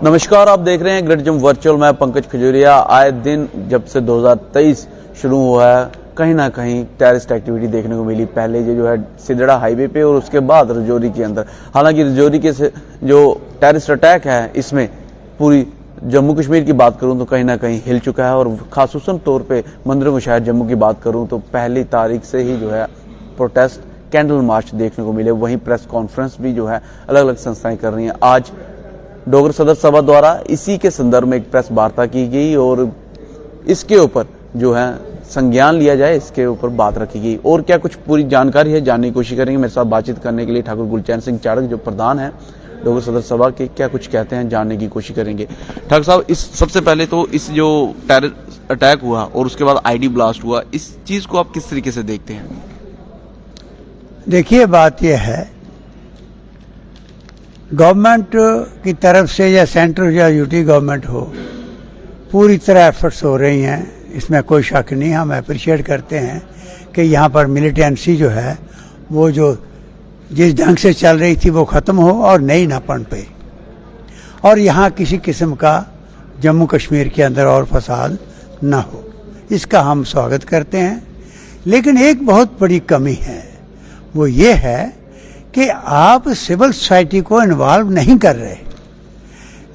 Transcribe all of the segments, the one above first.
नमस्कार, आप देख रहे हैं ग्रेट जंप वर्चुअल। मैं पंकज खजूरिया। आए दिन जब से 2023 शुरू हुआ है, कहीं ना कहीं टेररिस्ट एक्टिविटी देखने को मिली। पहले जो है सिदड़ा हाईवे पे और उसके बाद रजौरी के अंदर। हालांकि रजौरी के जो टेररिस्ट अटैक है, इसमें पूरी जम्मू कश्मीर की बात करूं तो कहीं ना कहीं हिल चुका है। और खासूसन तौर पे मंदिरों में शहर जम्मू की बात करूं तो पहली तारीख से ही जो है प्रोटेस्ट कैंडल मार्च देखने को मिले। वहीं प्रेस कॉन्फ्रेंस भी जो है अलग अलग संस्थाएं कर रही हैं। आज डोगर सदर सभा द्वारा इसी के संदर्भ में एक प्रेस वार्ता की गई और इसके ऊपर जो है संज्ञान लिया जाए, इसके ऊपर बात रखी गई। और क्या कुछ पूरी जानकारी है जानने की कोशिश करेंगे। मेरे साथ बातचीत करने के लिए ठाकुर गुलचैन सिंह चाड़क जो प्रधान है डोगर सदर सभा के, क्या कुछ कहते हैं जानने की कोशिश करेंगे। ठाकुर साहब, इस सबसे पहले तो इस जो टेरर अटैक हुआ और उसके बाद आईडी ब्लास्ट हुआ, इस चीज को आप किस तरीके से देखते हैं? देखिए, बात यह है, गवर्नमेंट की तरफ से या सेंट्रल या यूटी गवर्नमेंट हो, पूरी तरह एफर्ट्स हो रही हैं, इसमें कोई शक नहीं। हम अप्रिशिएट करते हैं कि यहाँ पर मिलिटेंसी जो है वो जो जिस ढंग से चल रही थी वो ख़त्म हो और नई ना पनपे, और यहाँ किसी किस्म का जम्मू कश्मीर के अंदर और फसाद ना हो, इसका हम स्वागत करते हैं। लेकिन एक बहुत बड़ी कमी है, वो ये है कि आप सिविल सोसाइटी को इन्वॉल्व नहीं कर रहे।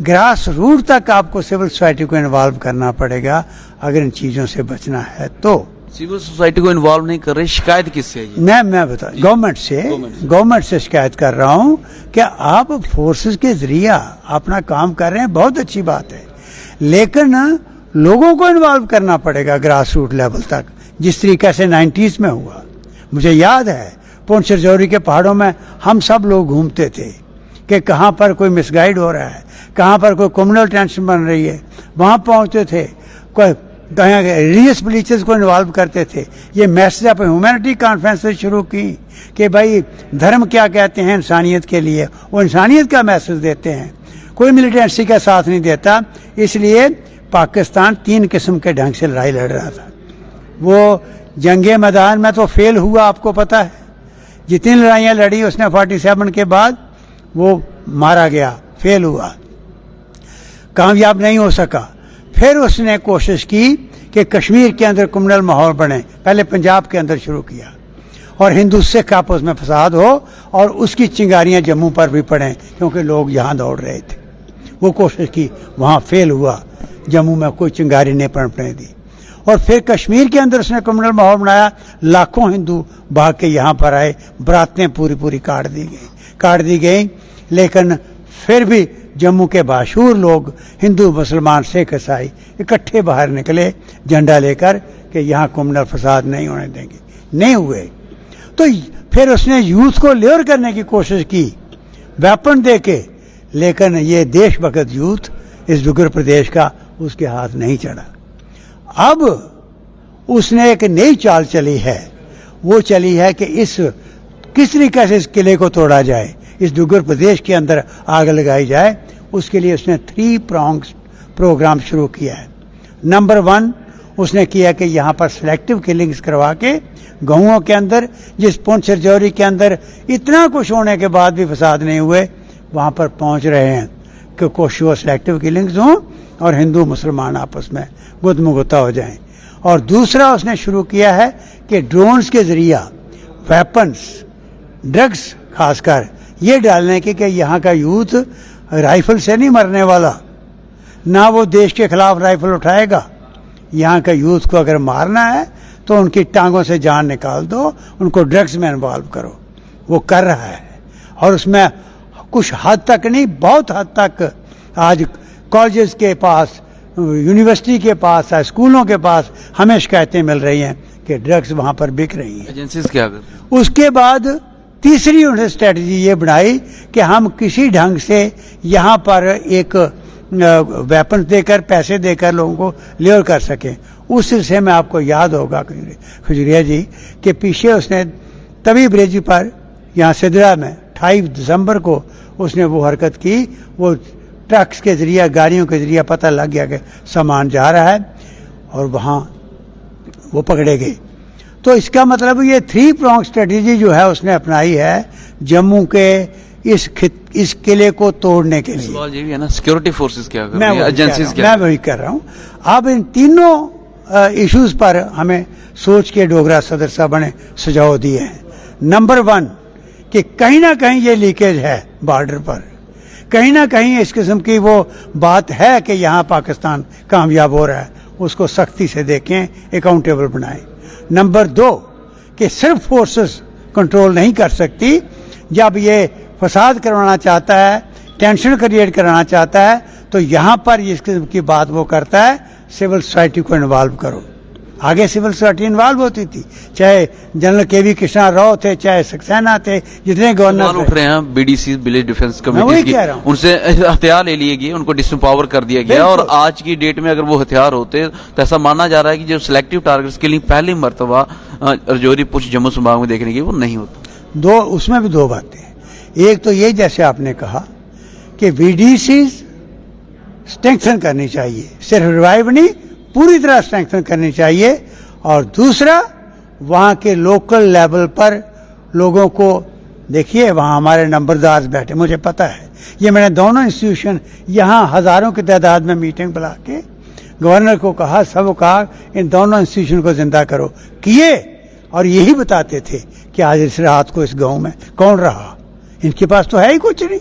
ग्रास रूट तक आपको सिविल सोसाइटी को इन्वॉल्व करना पड़ेगा अगर इन चीजों से बचना है तो। सिविल सोसाइटी को इन्वॉल्व नहीं कर रहे, शिकायत किससे है? मैं बता, गवर्नमेंट से शिकायत कर रहा हूं कि आप फोर्सेस के जरिए अपना काम कर रहे हैं, बहुत अच्छी बात है, लेकिन लोगों को इन्वॉल्व करना पड़ेगा ग्रास रूट लेवल तक, जिस तरीके से 90s में हुआ। मुझे याद है पुंछ रजौरी के पहाड़ों में हम सब लोग घूमते थे कि कहाँ पर कोई मिसगाइड हो रहा है, कहाँ पर कोई कम्युनल टेंशन बन रही है, वहां पहुंचते थे। कोई कहीं रिलीजियस बिलीचर्स को इन्वॉल्व करते थे। ये मैसेज आप ह्यूमैनिटी कॉन्फ्रेंस से शुरू की कि भाई धर्म क्या कहते हैं इंसानियत के लिए, वो इंसानियत का मैसेज देते हैं। कोई मिलिटेंसी का साथ नहीं देता, इसलिए पाकिस्तान 3 किस्म के ढंग से लड़ाई लड़ रहा था। वो जंगे मैदान में तो फेल हुआ, आपको पता है, जितनी लड़ाइयां लड़ी उसने 47 के बाद वो मारा गया, फेल हुआ, कामयाब नहीं हो सका। फिर उसने कोशिश की कि कश्मीर के अंदर कम्युनल माहौल बने, पहले पंजाब के अंदर शुरू किया, और हिंदू सिख आपस में फसाद हो और उसकी चिंगारियां जम्मू पर भी पड़े क्योंकि लोग यहां दौड़ रहे थे। वो कोशिश की, वहां फेल हुआ, जम्मू में कोई चिंगारी नहीं पड़ने दी। और फिर कश्मीर के अंदर उसने कम्युनल माहौल बनाया, लाखों हिंदू भाग के यहां पर आए, बरातें पूरी काट दी गई। लेकिन फिर भी जम्मू के बाशूर लोग, हिंदू मुसलमान सिख ईसाई, इकट्ठे बाहर निकले झंडा लेकर कि यहां कम्युनल फसाद नहीं होने देंगे, नहीं हुए। तो फिर उसने यूथ को ल्योर करने की कोशिश की वेपन दे के, लेकिन ये देशभक्त यूथ इस डुग्गर प्रदेश का उसके हाथ नहीं चढ़ा। अब उसने एक नई चाल चली है, वो चली है कि किस तरीके से इस किले को तोड़ा जाए, इस डुग्गर प्रदेश के अंदर आग लगाई जाए। उसके लिए उसने 3 pronged प्रोग्राम शुरू किया है। नंबर 1 उसने किया कि यहाँ पर सिलेक्टिव किलिंग्स करवा के गाँवों के अंदर, जिस पुंछ रजौरी के अंदर इतना कुछ होने के बाद भी फसाद नहीं हुए, वहां पर पहुंच रहे हैं कि कोशिश हो सिलेक्टिव किलिंग्स हों और हिंदू मुसलमान आपस में गुदमुगुता हो जाएं। और दूसरा उसने शुरू किया है कि ड्रोन्स के जरिए वेपन्स, ड्रग्स खासकर ये डालने के कि यहाँ का यूथ राइफल से नहीं मरने वाला, ना वो देश के खिलाफ राइफल उठाएगा। यहाँ का यूथ को अगर मारना है तो उनकी टांगों से जान निकाल दो, उनको ड्रग्स में इन्वॉल्व करो। वो कर रहा है, और उसमें कुछ हद तक नहीं, बहुत हद तक आज कॉलेजेस के पास, यूनिवर्सिटी के पास, स्कूलों के पास हमें शिकायतें मिल रही हैं कि ड्रग्स वहां पर बिक रही हैं। एजेंसीज क्या कर? उसके बाद तीसरी उन्होंने स्ट्रेटजी ये बनाई कि हम किसी ढंग से यहाँ पर एक वेपन देकर, पैसे देकर लोगों को ल्योर कर सकें। उस सिलसिले में आपको याद होगा खजूरिया जी कि पीछे उसने तवी ब्रिज पर यहाँ सिदड़ा में 28 दिसंबर को उसने वो हरकत की। वो ट्रक्स के जरिए, गाड़ियों के जरिए पता लग गया कि सामान जा रहा है और वहां वो पकड़े गए। तो इसका मतलब ये 3 pronged स्ट्रेटेजी जो है उसने अपनाई है जम्मू के इस किले को तोड़ने के लिए। सवाल ये भी है ना, सिक्योरिटी फोर्सेस क्या कर मैं रही है, एजेंसीज क्या? मैं वही कर रहा हूं। अब इन तीनों इश्यूज पर हमें सोच के डोगरा सदर साहब ने सुझाव दिए हैं। नंबर 1 कि कहीं ना कहीं ये लीकेज है बॉर्डर पर, कहीं ना कहीं इस किस्म की वो बात है कि यहाँ पाकिस्तान कामयाब हो रहा है, उसको सख्ती से देखें, अकाउंटेबल बनाएं। नंबर 2 कि सिर्फ फोर्सेस कंट्रोल नहीं कर सकती, जब ये फसाद करवाना चाहता है, टेंशन क्रिएट कराना चाहता है, तो यहां पर इस किस्म की बात वो करता है, सिविल सोसाइटी को इन्वॉल्व करो। आगे सिविल सोसाइटी इन्वॉल्व होती थी, चाहे जनरल केवी कृष्णा राव थे, चाहे सक्सेना थे, जितने गवर्नर उठ रहे हैं बीडीसी विलेज डिफेंस वही कमेटी कह रहा हूं। उनसे हथियार ले लिए गए, उनको डिसएम्पावर कर दिया गया, और आज की डेट में अगर वो हथियार होते तो ऐसा माना जा रहा है कि जो सिलेक्टिव टारगेट्स के लिए पहली मर्तबा रजौरी पुंछ जम्मू संभाग में देखने की वो नहीं होता। उसमें भी 2 बातें। एक तो ये जैसे आपने कहा कि वीडीसी स्ट्रेंथन करनी चाहिए, सिर्फ रिवाइव नहीं, पूरी तरह स्ट्रेंथन करनी चाहिए। और दूसरा, वहां के लोकल लेवल पर लोगों को देखिए, वहां हमारे नंबरदार बैठे, मुझे पता है, ये मैंने दोनों इंस्टीट्यूशन यहां हजारों की तादाद में मीटिंग बुला के गवर्नर को कहा, सब कहा इन दोनों इंस्टीट्यूशन को जिंदा करो, किए, और यही बताते थे कि आज इस रात को इस गांव में कौन रहा, इनके पास तो है ही कुछ नहीं,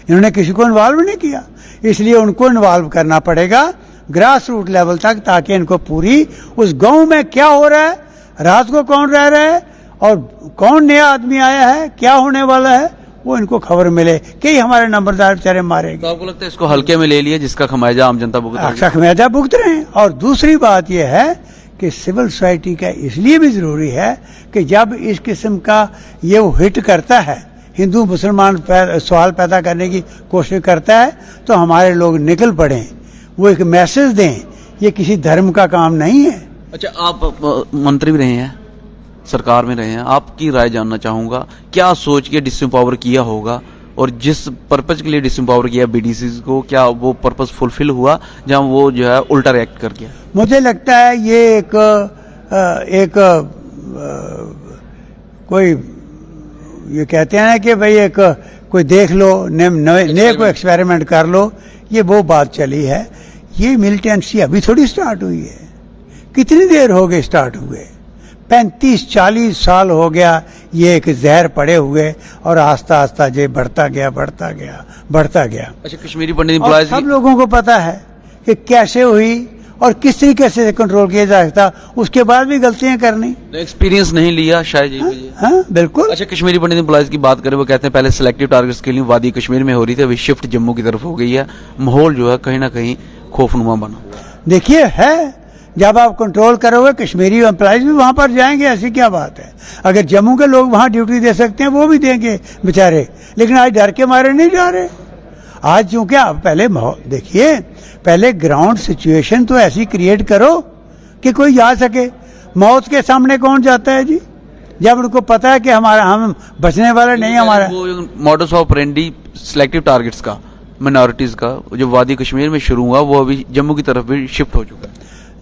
इन्होंने किसी को इन्वॉल्व नहीं किया। इसलिए उनको इन्वॉल्व करना पड़ेगा ग्रास रूट लेवल तक, ताकि इनको पूरी उस गांव में क्या हो रहा है, रात को कौन रह रहा है, और कौन नया आदमी आया है, क्या होने वाला है, वो इनको खबर मिले कि हमारे नंबरदार बेचारे मारे तो आपको लगता है इसको हल्के में ले लिया, जिसका खमियाजा आम जनता भुगत रही है? खमियाजा भुगत रहे हैं। और दूसरी बात यह है कि सिविल सोसाइटी का इसलिए भी जरूरी है कि जब इस किस्म का ये वो हिट करता है, हिंदू मुसलमान सवाल पैदा करने की कोशिश करता है, तो हमारे लोग निकल पड़े, वो एक मैसेज दें, ये किसी धर्म का काम नहीं है। अच्छा, आप मंत्री भी रहे हैं, सरकार में रहे हैं, आपकी राय जानना चाहूंगा, क्या सोच के डिसएम्पावर किया होगा, और जिस पर्पज के लिए डिसएम्पावर किया बीडीसी को, क्या वो पर्पज फुलफिल हुआ, जहां वो जो है उल्टा रिएक्ट कर गया? मुझे लगता है ये कोई ये कहते हैं ना कि भाई एक कोई देख लो, नए को एक्सपेरिमेंट कर लो, ये वो बात चली है। ये मिलिटेंसी अभी थोड़ी स्टार्ट हुई है, कितनी देर हो गई स्टार्ट हुए, 35-40 साल हो गया ये एक जहर पड़े हुए, और आस्ता आस्ता ये बढ़ता गया। अच्छा, कश्मीरी पंडित और सब लोगों को पता है कि कैसे हुई और किस तरीके से कंट्रोल किया जा सकता, उसके बाद भी गलतियां करनी, एक्सपीरियंस नहीं लिया शायद यही वजह। हाँ, बिल्कुल। अच्छा, कश्मीरी पंडित एम्प्लॉयज की बात करें, वो कहते हैं पहले सिलेक्टिव टारगेट्स के लिए वादी कश्मीर में हो रही थी, अभी शिफ्ट जम्मू की तरफ हो गई है, माहौल जो है कहीं ना कहीं खौफनुमा बना। देखिए, है जब आप कंट्रोल करोगे, कश्मीरी एम्प्लॉयज भी वहां पर जाएंगे, ऐसी क्या बात है। अगर जम्मू के लोग वहां ड्यूटी दे सकते हैं, वो भी देंगे बेचारे, लेकिन आज डर के मारे नहीं जा रहे। आज चूंकि आप पहले देखिए, पहले ग्राउंड सिचुएशन तो ऐसी क्रिएट करो कि कोई जा सके। मौत के सामने कौन जाता है जी, जब उनको पता है कि हम बचने वाले नहीं, हमारा वो modus of operandi selective targets का, माइनॉरिटीज का, जो वादी कश्मीर में शुरू हुआ, वो अभी जम्मू की तरफ भी शिफ्ट हो चुका है।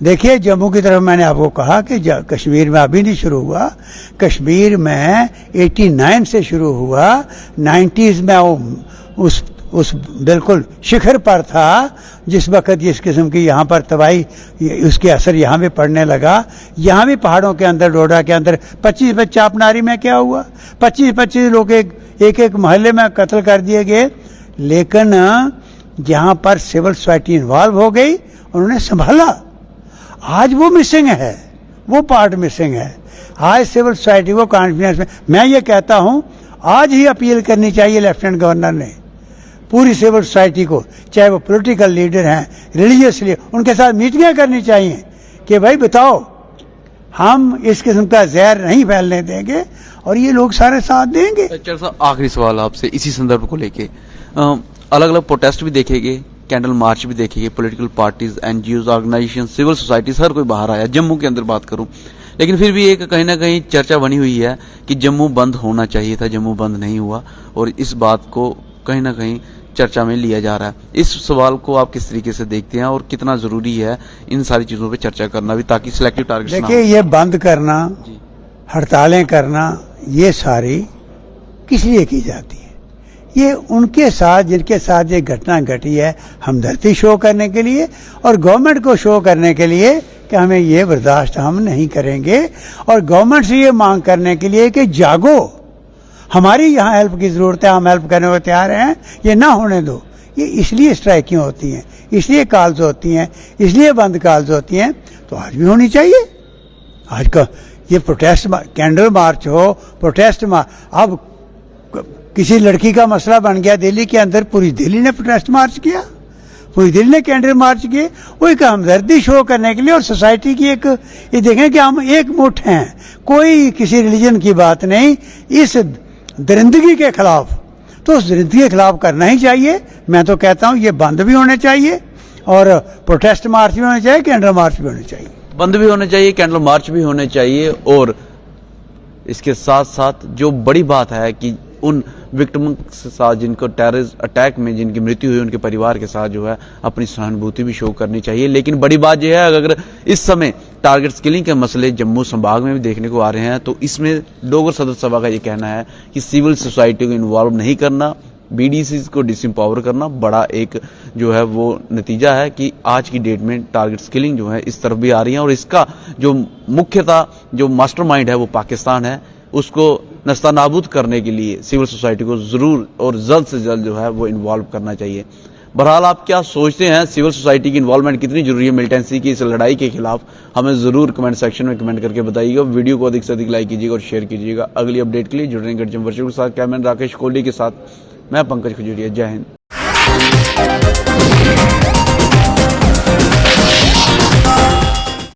देखिए, जम्मू की तरफ मैंने आपको कहा कि कश्मीर में अभी नहीं शुरू हुआ, कश्मीर में 89 से शुरू हुआ, 90s में वो उस बिल्कुल शिखर पर था, जिस वक्त इस किस्म की यहाँ पर तबाही, उसके असर यहाँ भी पड़ने लगा। यहाँ भी पहाड़ों के अंदर, डोडा के अंदर 25 चापनारी में क्या हुआ, 25 लोग एक मोहल्ले में कत्ल कर दिए गए, लेकिन जहाँ पर सिविल सोसाइटी इन्वॉल्व हो गई, उन्होंने संभाला। आज वो मिसिंग है, वो पार्ट मिसिंग है। आज सिविल सोसाइटी को कॉन्फिडेंस में, मैं ये कहता हूं, आज ही अपील करनी चाहिए लेफ्टिनेंट गवर्नर ने पूरी सिविल सोसाइटी को, चाहे वो पॉलिटिकल लीडर हैं, रिलीजियस लीडर, उनके साथ मीटिंगें करनी चाहिए कि भाई बताओ, हम इस किस्म का जहर नहीं फैलने देंगे, और ये लोग सारे साथ देंगे। चल साहब, आखिरी सवाल आपसे इसी संदर्भ को लेके, अलग अलग प्रोटेस्ट भी देखेंगे, कैंडल मार्च भी देखेंगे, political parties, NGO, organisation, civil society, हर कोई बाहर आया, जम्मू के अंदर बात करूं, लेकिन फिर भी एक कहीं ना कहीं चर्चा बनी हुई है कि जम्मू बंद होना चाहिए था, जम्मू बंद नहीं हुआ, और इस बात को कहीं ना कहीं चर्चा में लिया जा रहा है। इस सवाल को आप किस तरीके से देखते हैं, और कितना जरूरी है इन सारी चीजों पे चर्चा करना भी, ताकि सिलेक्टिव टारगेट्स ना हो? देखिए, ये बंद करना, हड़तालें करना, ये सारी किस लिए की जाती है? ये उनके साथ जिनके साथ ये घटना घटी है हमदर्दी शो करने के लिए और गवर्नमेंट को शो करने के लिए कि हमें ये बर्दाश्त हम नहीं करेंगे, और गवर्नमेंट से ये मांग करने के लिए कि जागो, हमारी यहाँ हेल्प की जरूरत है, हम हेल्प करने को तैयार हैं, ये ना होने दो। ये इसलिए स्ट्राइकिंग होती हैं, इसलिए कॉल्स होती हैं, इसलिए बंद कॉल्स होती हैं, तो आज भी होनी चाहिए। आज का ये प्रोटेस्ट कैंडल मार्च हो, प्रोटेस्ट अब किसी लड़की का मसला बन गया दिल्ली के अंदर, पूरी दिल्ली ने प्रोटेस्ट मार्च किया, पूरी दिल्ली ने कैंडल मार्च किए, वो एक हमदर्दी शो करने के लिए, और सोसाइटी की एक ये देखें कि हम एक मुठ हैं, कोई किसी रिलीजन की बात नहीं, इस दरिंदगी के खिलाफ, तो उस दरिंदगी के खिलाफ करना ही चाहिए। मैं तो कहता हूं ये बंद भी होने चाहिए और प्रोटेस्ट मार्च भी होने चाहिए, कैंडल मार्च भी होने चाहिए, बंद भी होने चाहिए, कैंडल मार्च भी होने चाहिए। और इसके साथ साथ जो बड़ी बात है कि उन विक्टिम के साथ जिनको टेररिस्ट अटैक में जिनकी मृत्यु हुई, उनके परिवार के साथ जो है अपनी सहानुभूति भी शो करनी चाहिए। लेकिन बड़ी बात यह है, अगर इस समय टारगेट किलिंग के मसले जम्मू संभाग में भी देखने को आ रहे हैं, तो इसमें डोगर सदर सभा का ये कहना है कि सिविल सोसाइटी को इन्वॉल्व नहीं करना, बीडीसी को डिसएम्पावर करना बड़ा एक जो है वो नतीजा है कि आज की डेट में टारगेट किलिंग जो है इस तरफ भी आ रही है, और इसका जो मुख्यतः जो मास्टरमाइंड है वो पाकिस्तान है, उसको नस्तानाबूद करने के लिए सिविल सोसाइटी को जरूर और जल्द से जल्द जो है वो इन्वॉल्व करना चाहिए। बहरहाल आप क्या सोचते हैं, सिविल सोसाइटी की इन्वॉल्वमेंट कितनी जरूरी है मिलिटेंसी की इस लड़ाई के खिलाफ? हमें जरूर कमेंट सेक्शन में कमेंट करके बताइएगा। वीडियो को अधिक से अधिक लाइक कीजिएगा और शेयर कीजिएगा। अगली अपडेट के लिए जुड़ रहे गढ़ वर्चुअल के साथ कैमरामैन राकेश कोहली के साथ मैं पंकज खजूरिया। जय हिंद।